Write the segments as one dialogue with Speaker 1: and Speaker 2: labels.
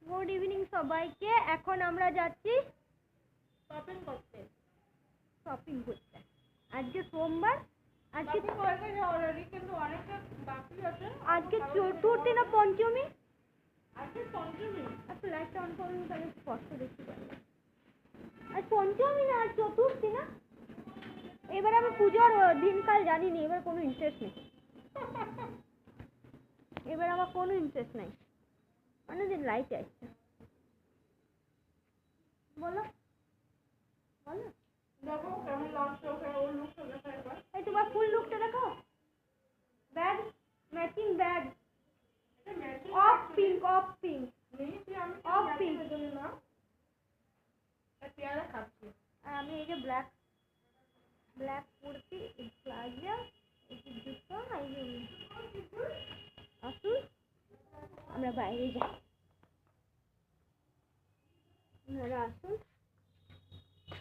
Speaker 1: Good evening সবাইকে। এখন আমরা যাচ্ছি
Speaker 2: শপিং করতে।
Speaker 1: আজকে সোমবার, আজকে
Speaker 2: অলরেডি কিন্তু অনেকটা বাকি আছে।
Speaker 1: আজকে চতুর্থী না পঞ্চমী?
Speaker 2: আজকে পঞ্চমী।
Speaker 1: একটু লাইটটা অন করুন, তাহলে স্পষ্ট দেখতে পারবো। আজ পঞ্চমী না, আজ চতুর্থী না? এবার আমি পুজোর দিনকাল জানিনি, এবার কোনো ইন্টারেস্ট নেই। এবার আমার কোনো ইন্টারেস্ট নাই। অনেকদিন লাইট আসছে। বলো বলো,
Speaker 2: দেখো কেমন লাগছে ওকে, ওর লুকটা দেখা একবার।
Speaker 1: এই তোমার ফুল লুকটা দেখো। Bag, matching bag, of pink, of pink, of pink.
Speaker 2: না পেয়ারা খাচ্ছি।
Speaker 1: আর আমি এই যে ব্ল্যাক ব্ল্যাক কুর্তি, এই প্লাজো, এই যে জুতো, এই যে আসুন আমরা বাইরে যাই। আপনারা আসুন,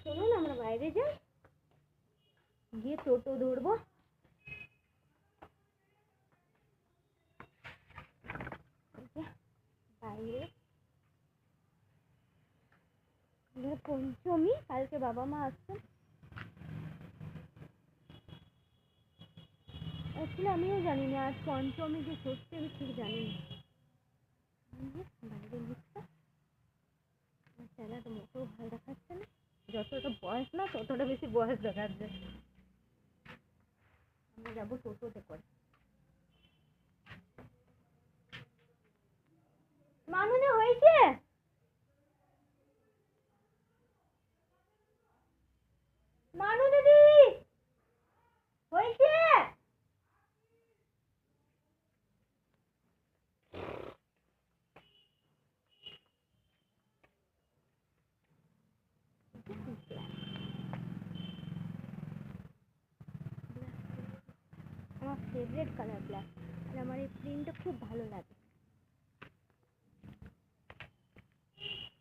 Speaker 1: চলুন আমরা বাইরে যাই, গিয়ে টোটো ধরবো। বাইরে পঞ্চমী, কালকে বাবা মা আসছেন। অ্যাকচুয়ালি আমিও জানি না আজ পঞ্চমী যে সত্যি, আমি ঠিক জানি না। বাইরের লুকটা চেহারাটা মোটেও ভালো দেখাচ্ছে না। যতটা বয়স না ততটা বেশি বয়স দেখাচ্ছে। আমরা যাবো টোটোতে করে। মানুনে হয়েছে? মানু দিদি হয়েছে? আমার ফেভারিট কালার ব্ল্যাক, আর আমার এই প্রিন্টটা খুব ভালো লাগে।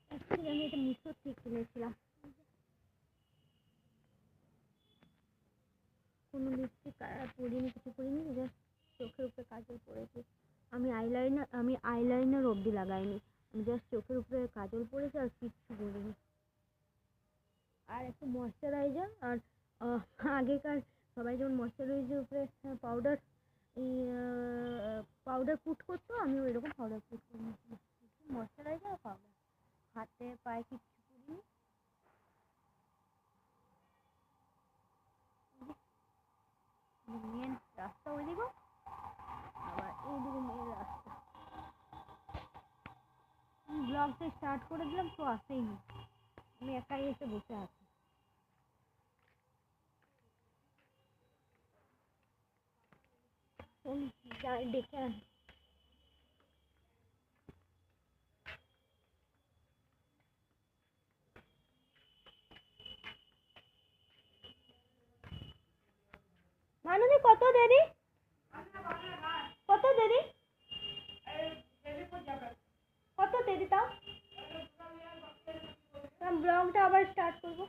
Speaker 1: অ্যাকচুয়ালি আমি এটা মিশো থেকে কিনেছিলাম। কোনো লিপস্টিক পরিনি, কিছু পরিনি, জাস্ট চোখের উপরে কাজল পরেছি। আমি আইলাইনার অবধি লাগাইনি, আমি জাস্ট চোখের উপরে কাজল পরেছি আর কিচ্ছু পরিনি। আর একটু ময়শ্চারাইজার, আর আগেকার সবাই যেমন ময়শ্চারাইজার উপরে পাউডার পুট করতো, আমি ওই রকম পাউডার পুট করে নিয়েছিলাম। ময়শ্চারাইজার আর পাউডার, হাতে পায়ে কিচ্ছু করিনি। মেন রাস্তা ওইদিকে, আবার এইদিকে মেন রাস্তা। ব্লগটা স্টার্ট করে দিলাম, তো আসেই নি, আমি একাই এসে বসে আছি। ডেকে আনি। মানুদি কত দেরি, কত দেরি, কত দেরি তাও? ব্লগটা আবার স্টার্ট করবো।